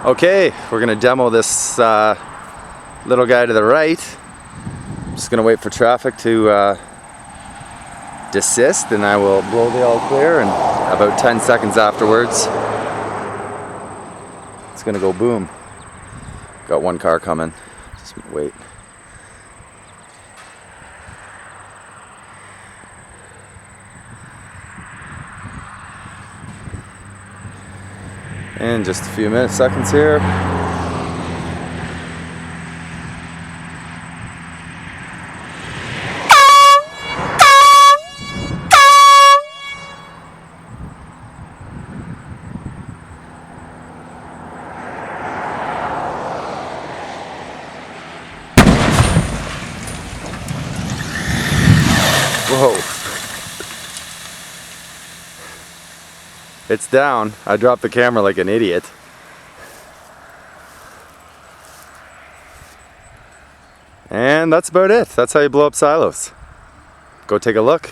Okay, we're gonna demo this little guy to the right. I'm just gonna wait for traffic to desist, and I will blow the all clear, and about 10 seconds afterwards it's gonna go boom. Got one car coming, just wait. In just a few seconds here. Whoa. It's down. I dropped the camera like an idiot. And that's about it. That's how you blow up silos. Go take a look.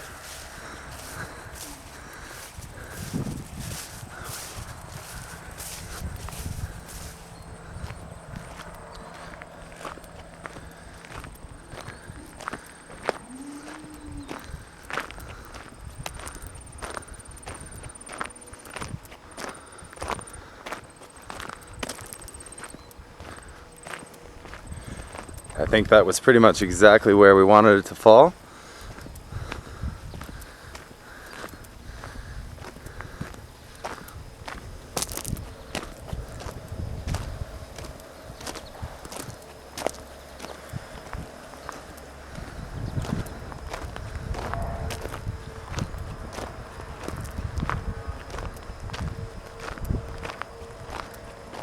I think that was pretty much exactly where we wanted it to fall.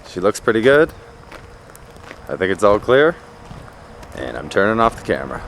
She looks pretty good. I think it's all clear. And I'm turning off the camera.